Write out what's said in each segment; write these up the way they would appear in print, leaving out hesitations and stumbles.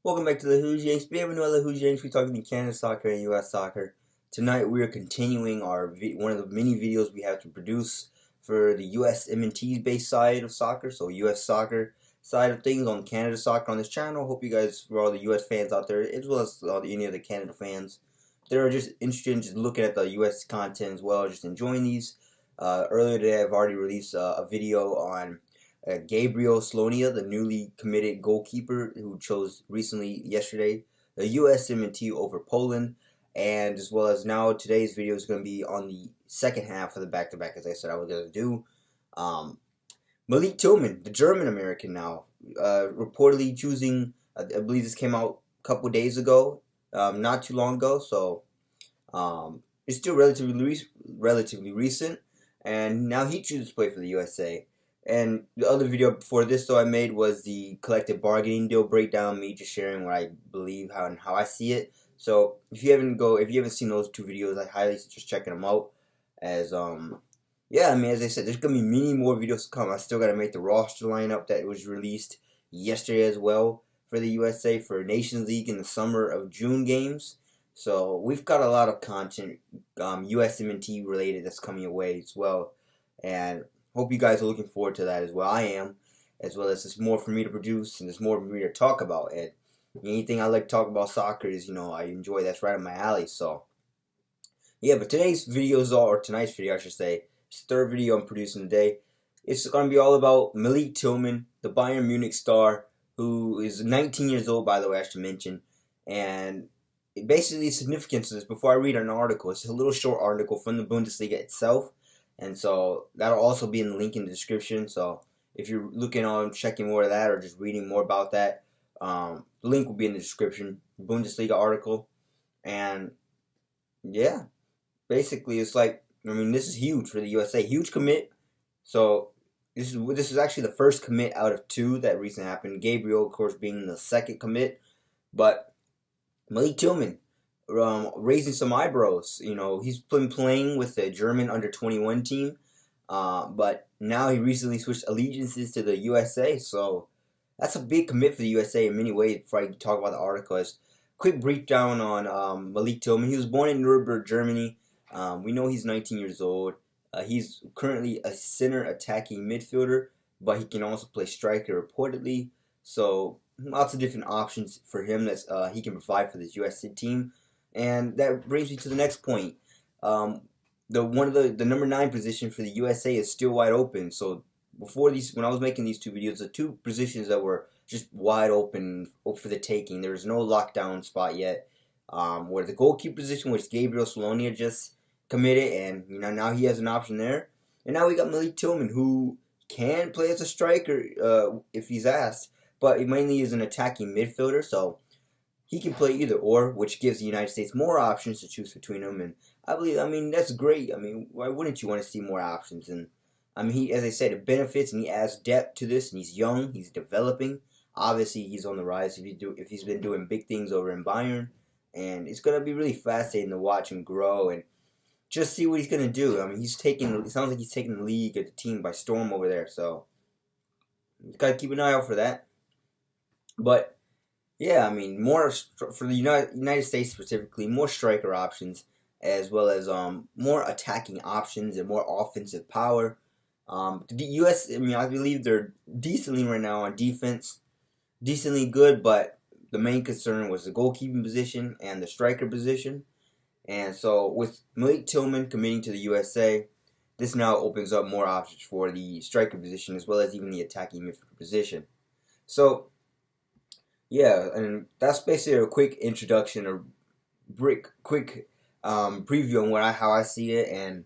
Welcome back to the Who's Yanks. We have another Who's Yanks. We're talking Canada soccer and U.S. soccer. Tonight we are continuing our one of the mini videos we have to produce for the USMNT based side of soccer, so U.S. soccer side of things on Canada soccer on this channel. Hope you guys, for all the U.S. fans out there, as well as any of the Canada fans, they're just interested in just looking at the U.S. content as well, just enjoying these. Earlier today, I've already released a video on Gabriel Slonia, the newly committed goalkeeper who chose recently yesterday the USMNT over Poland, and as well as now today's video is going to be on the second half of the back-to-back, as I said I was going to do. Malik Tillman, the German American now, reportedly choosing, I believe this came out a couple days ago, not too long ago, so it's still relatively recent, and now he chooses to play for the USA. And the other video before this, though, I made was the collective bargaining deal breakdown, me just sharing what I believe and how I see it. So if you haven't seen those two videos, I highly suggest checking them out. As yeah, I mean, as I said, there's gonna be many more videos to come. I still gotta make the roster lineup that was released yesterday as well for the USA for Nations League in the summer of June games. So we've got a lot of content, USMNT related, that's coming your way as well, and hope you guys are looking forward to that as well. I am, as well as there's more for me to produce and there's more for me to talk about. And anything I like to talk about soccer is, I enjoy. That's right up my alley. So, yeah, but tonight's video, I should say, it's the third video I'm producing today. It's going to be all about Malik Tillman, the Bayern Munich star, who is 19 years old, by the way, I should mention. And basically, the significance of this, before I read an article, it's a little short article from the Bundesliga itself. And so that'll also be in the link in the description. So if you're looking on checking more of that or just reading more about that, the link will be in the description. Bundesliga article. And yeah, basically it's like, this is huge for the USA. Huge commit. So this is actually the first commit out of two that recently happened. Gabriel, of course, being the second commit. But Malik Tillman, raising some eyebrows. He's been playing with the German under-21 team, but now he recently switched allegiances to the USA, so that's a big commit for the USA in many ways. Before I talk about the article, as quick breakdown on Malik Tillman. He was born in Nuremberg, Germany. We know he's 19 years old. He's currently a center attacking midfielder, but he can also play striker reportedly, so lots of different options for him that he can provide for this USA team. And that brings me to the next point. The number 9 position for the USA is still wide open. So when I was making these two videos, the two positions that were just wide open for the taking, there was no lockdown spot yet. Where the goalkeeper position, which Gabriel Slonia just committed, and now he has an option there. And now we got Malik Tillman, who can play as a striker if he's asked, but he mainly is an attacking midfielder. So he can play either or, which gives the United States more options to choose between them. And I believe, that's great. Why wouldn't you want to see more options? And he, as I said, it benefits and he adds depth to this. And he's young, he's developing. Obviously, he's on the rise if he's been doing big things over in Bayern. And it's gonna be really fascinating to watch him grow and just see what he's gonna do. It sounds like he's taking the league at the team by storm over there. So you gotta keep an eye out for that. But yeah, more for the United States specifically, more striker options, as well as more attacking options and more offensive power. The U.S., I believe they're decently right now on defense, decently good, but the main concern was the goalkeeping position and the striker position. And so with Malik Tillman committing to the USA, this now opens up more options for the striker position as well as even the attacking midfielder position. So yeah, and that's basically a quick introduction, a quick preview on how I see it, and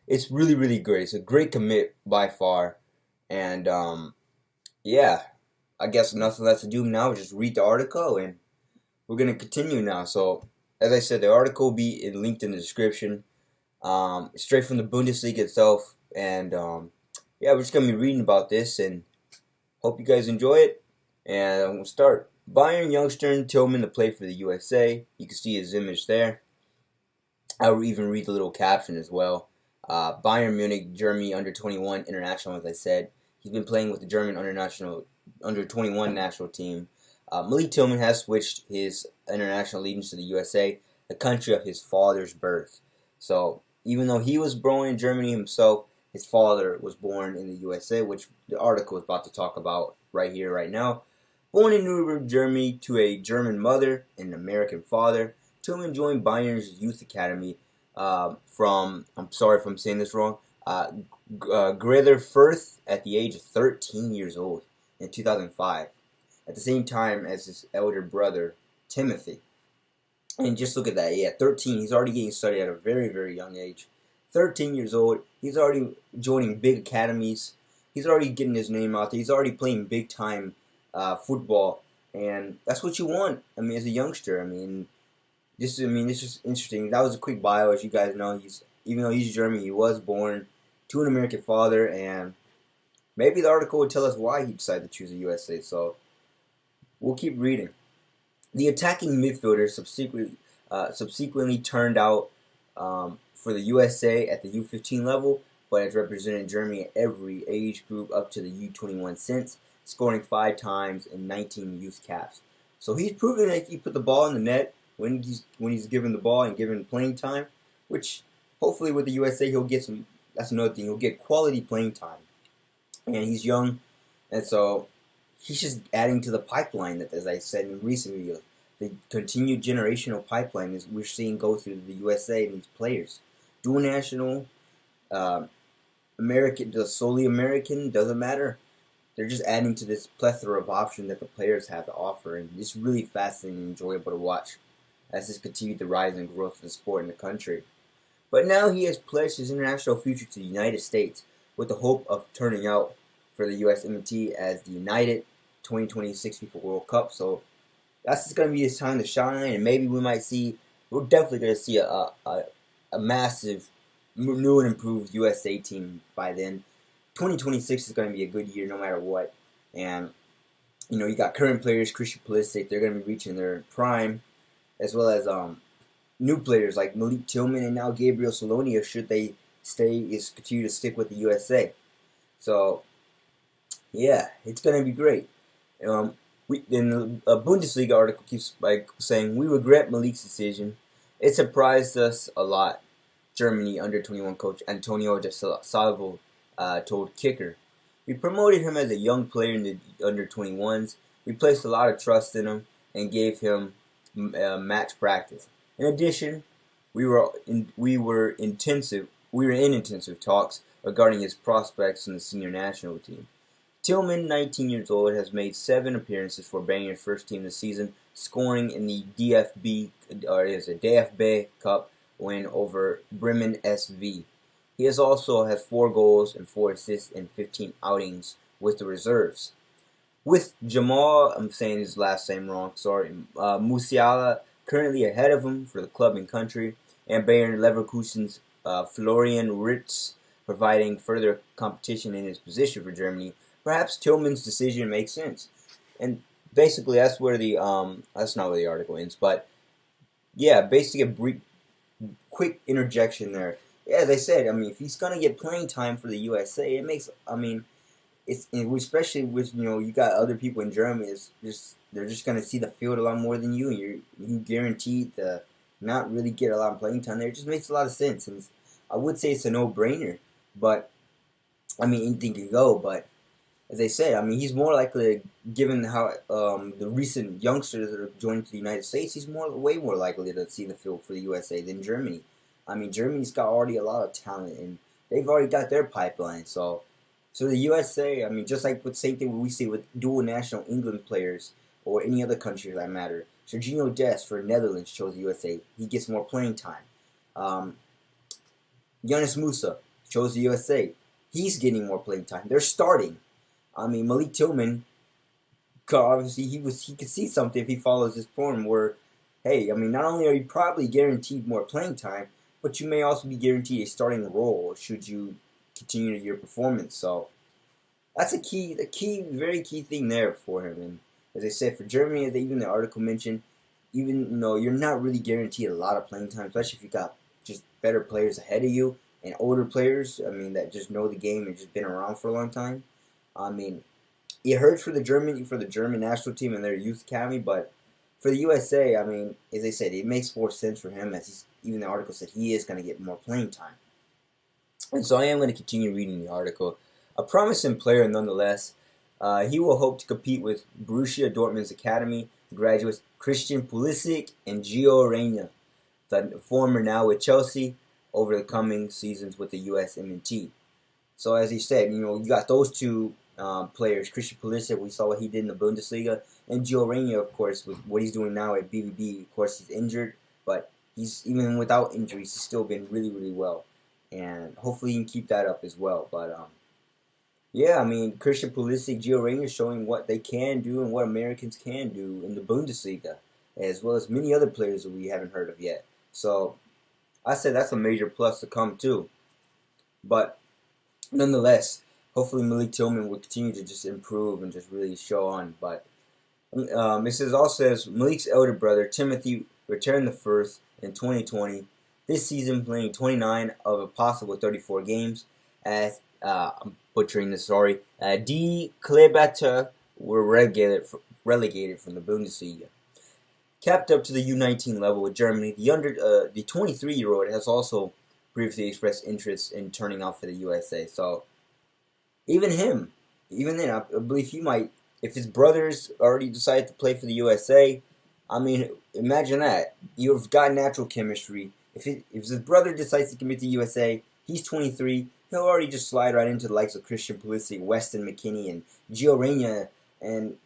it's really, really great. It's a great commit by far, and yeah, I guess nothing left to do now. Just read the article, and we're gonna continue now. So, as I said, the article will be linked in the description, straight from the Bundesliga itself, and yeah, we're just gonna be reading about this, and hope you guys enjoy it. And we'll start. Bayern youngster Tillman to play for the USA. You can see his image there. I'll even read the little caption as well. Bayern Munich, Germany under-21 international, as I said. He's been playing with the German under-21 national team. Malik Tillman has switched his international allegiance to the USA, the country of his father's birth. So even though he was born in Germany himself, his father was born in the USA, which the article is about to talk about right here, right now. Born in Nuremberg, Germany, to a German mother and an American father, Tillman joined Bayern's youth academy I'm sorry if I'm saying this wrong, Greuther Fürth at the age of 13 years old in 2005, at the same time as his elder brother, Timothy. And just look at that, yeah, 13, he's already getting studied at a very, very young age. 13 years old, he's already joining big academies, he's already getting his name out there, he's already playing big-time football, and that's what you want, I mean, as a youngster. It's just interesting. That was a quick bio. As you guys know, even though he's German, he was born to an American father, and maybe the article would tell us why he decided to choose the USA. So we'll keep reading. The attacking midfielder subsequently turned out for the USA at the U15 level, but has represented Germany at every age group up to the U21 since, scoring 5 times in 19 youth caps. So he's proven that he put the ball in the net when he's given the ball and given playing time, which hopefully with the USA he'll get some. That's another thing. He'll get quality playing time, and he's young, and so he's just adding to the pipeline that, as I said in recent videos, the continued generational pipeline is we're seeing go through the USA and these players. Dual national, American, solely American, doesn't matter. They're just adding to this plethora of options that the players have to offer, and it's really fascinating and enjoyable to watch as this continued the rise and growth of the sport in the country. But now he has pledged his international future to the United States with the hope of turning out for the USMNT as the United 2026 FIFA World Cup. So that's just going to be his time to shine, and maybe we're definitely going to see a massive, new and improved USA team by then. 2026 is going to be a good year no matter what. And, you got current players, Christian Pulisic, they're going to be reaching their prime, as well as new players like Malik Tillman and now Gabriel Solonia, should they continue to stick with the USA. So, yeah, it's going to be great. In a Bundesliga article keeps saying, "We regret Malik's decision. It surprised us a lot." Germany under-21 coach Antonio de Salvo told Kicker. "We promoted him as a young player in the under-21s. We placed a lot of trust in him and gave him match practice. In addition, we were in intensive talks regarding his prospects in the senior national team." Tillman, 19 years old, has made 7 appearances for Bayern's first team this season, scoring in the DFB Cup win over Bremen SV. He also has 4 goals and 4 assists in 15 outings with the reserves. With Jamal, I'm saying his last name wrong, sorry, Musiala currently ahead of him for the club and country, and Bayern Leverkusen's Florian Wirtz providing further competition in his position for Germany, perhaps Tillman's decision makes sense. And basically that's where that's not where the article ends, but yeah, basically a brief, quick interjection there. Yeah, as I said, if he's gonna get playing time for the USA, it makes, it's especially with you got other people in Germany. They're just gonna see the field a lot more than you, and you guaranteed to not really get a lot of playing time there. It just makes a lot of sense, and I would say it's a no-brainer. But anything can go. But as I said, he's more likely, given how the recent youngsters that are joining to the United States, he's way more likely to see the field for the USA than Germany. Germany's got already a lot of talent, and they've already got their pipeline. So the USA, just like the same thing we see with dual national England players or any other country for that matter. Serginho Dest for Netherlands chose the USA. He gets more playing time. Yunus Musa chose the USA. He's getting more playing time. They're starting. Malik Tillman, obviously he could see something if he follows his form where, hey, not only are you probably guaranteed more playing time, but you may also be guaranteed a starting role should you continue your performance. So that's very key thing there for him. And as I said, for Germany, even the article mentioned, even though you're not really guaranteed a lot of playing time, especially if you got just better players ahead of you and older players, that just know the game and just been around for a long time. it hurts for the German national team and their youth academy, but for the USA, I mean, as I said, it makes more sense for him, as even the article said he is going to get more playing time. And so I am going to continue reading the article. A promising player nonetheless. He will hope to compete with Borussia Dortmund's academy graduates Christian Pulisic and Gio Reyna, the former now with Chelsea, over the coming seasons with the USMNT. So as he said, you got those two players, Christian Pulisic, we saw what he did in the Bundesliga, and Gio Reyna, of course, with what he's doing now at BVB. Of course, he's injured, but he's even without injuries, he's still been really, really well, and hopefully he can keep that up as well. But yeah, I mean, Christian Pulisic, Gio Reyna showing what they can do and what Americans can do in the Bundesliga, as well as many other players that we haven't heard of yet. So I said that's a major plus to come too. But nonetheless, hopefully Malik Tillman will continue to just improve and just really show on. But it also says Malik's elder brother Timothy returned the first in 2020. This season playing 29 of a possible 34 games as I'm butchering this. Sorry, Die Kleeblatter were relegated from the Bundesliga. Capped up to the U19 level with Germany, the 23-year-old has also previously expressed interest in turning out for the USA. So even then, I believe he might. If his brothers already decided to play for the USA, I mean, imagine that. You've got natural chemistry. If his brother decides to commit to USA, he's 23. He'll already just slide right into the likes of Christian Pulisic, Weston McKennie, and Gio Reyna. And,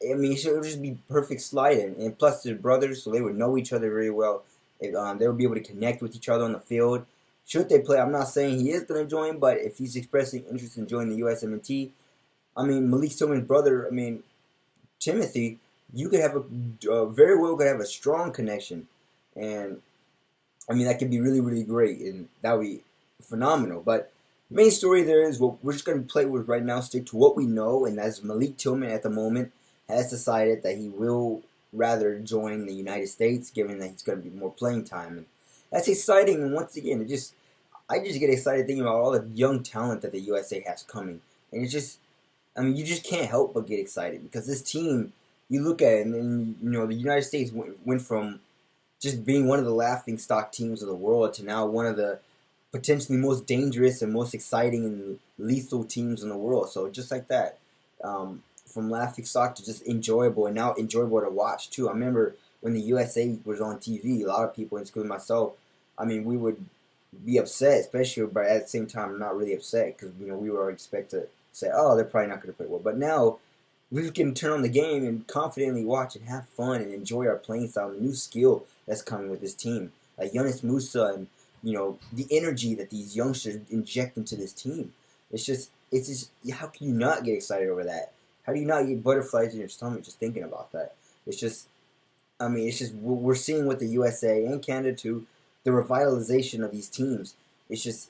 I mean, it'll just be perfect sliding. And plus, they're brothers, so they would know each other very well. They would be able to connect with each other on the field. Should they play, I'm not saying he is going to join, but if he's expressing interest in joining the USMNT, I mean, Malik Tillman's brother, I mean, Timothy, you could have very well could have a strong connection. And, I mean, that could be really, really great, and that would be phenomenal. But the main story there is what we're just going to play with right now, stick to what we know, and that's Malik Tillman at the moment has decided that he will rather join the United States, given that he's going to be more playing time. And that's exciting, and once again, I just get excited thinking about all the young talent that the USA has coming. And it's just, I mean, you just can't help but get excited, because this team, you look at it, and the United States went from just being one of the laughingstock teams of the world to now one of the potentially most dangerous and most exciting and lethal teams in the world. So just like that, from laughingstock to just enjoyable, and now enjoyable to watch too. I remember when the USA was on TV, a lot of people, including myself, I mean, we would be upset, especially, but at the same time, not really upset, because we were expected to say, oh, they're probably not going to play well. But now we can turn on the game and confidently watch and have fun and enjoy our playing style, the new skill that's coming with this team, like Yunus Musa, and the energy that these youngsters inject into this team. It's just how can you not get excited over that? How do you not get butterflies in your stomach just thinking about that? It's just, I mean, it's just we're seeing with the USA and Canada too, the revitalization of these teams. It's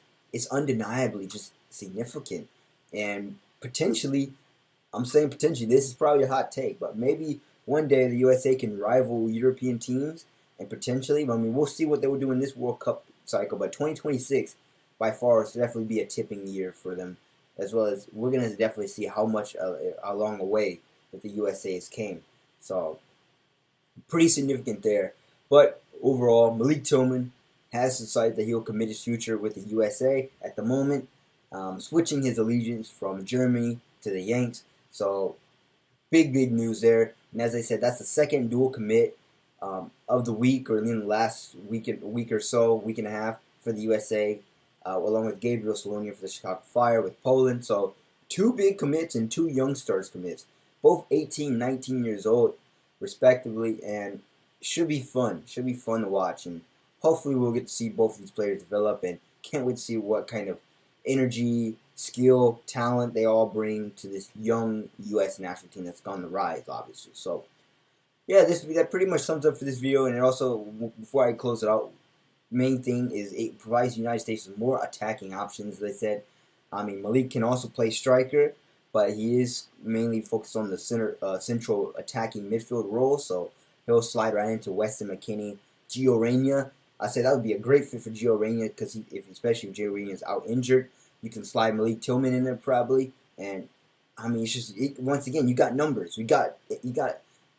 undeniably just significant, and potentially, I'm saying potentially, this is probably a hot take, but maybe one day the USA can rival European teams, and potentially, I mean, we'll see what they will do in this World Cup cycle, but 2026 by far will definitely be a tipping year for them, as well as we're going to definitely see how much along the way that the USA has came. So pretty significant there. But overall, Malik Tillman has decided that he'll commit his future with the USA at the moment, switching his allegiance from Germany to the Yanks. So big news there. And as I said, that's the second dual commit of the week, or in the last week or so, week and a half for the USA, along with Gabriel Salonia for the Chicago Fire with Poland. So two big commits and two young stars commits, both 18, 19 years old, respectively, and should be fun. Should be fun to watch, and hopefully we'll get to see both of these players develop, and can't wait to see what kind of energy, skill, talent they all bring to this young U.S. national team that's on the rise, obviously. So yeah, that pretty much sums up for this video. And it also, before I close it out, main thing is it provides the United States with more attacking options, as I said. I mean, Malik can also play striker, but he is mainly focused on the central attacking midfield role, so he'll slide right into Weston McKennie. Gio Reyna, I said that would be a great fit for Gio Reyna, especially if Gio Reyna is out injured. You can slide Malik Tillman in there probably, and I mean, it's just once again, you got numbers, you got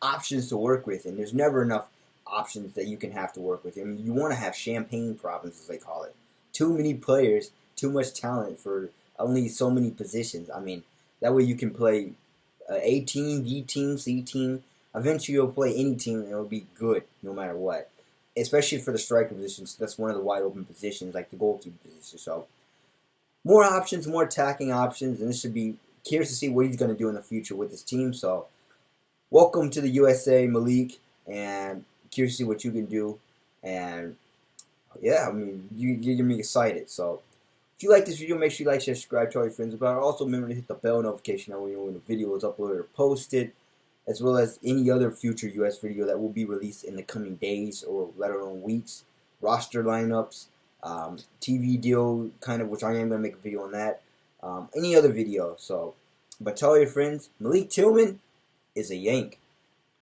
options to work with, and there's never enough options that you can have to work with. I mean, you want to have champagne problems, as they call it. Too many players, too much talent for only so many positions. I mean, that way you can play A team, B team, C team. Eventually, you'll play any team, and it'll be good no matter what. Especially for the striker positions, that's one of the wide open positions, like the goalkeeper position. So, more options, more attacking options, and this should be curious to see what he's going to do in the future with his team. So, welcome to the USA, Malik, and curious to see what you can do. And yeah, I mean, you're getting me excited. So, if you like this video, make sure you like, share, subscribe, tell your friends about it. Also, remember to hit the bell notification that when the video is uploaded or posted, as well as any other future US video that will be released in the coming days or let alone weeks. Roster lineups, TV deal, kind of, which I am going to make a video on that. Any other video. So, but tell your friends, Malik Tillman is a Yank.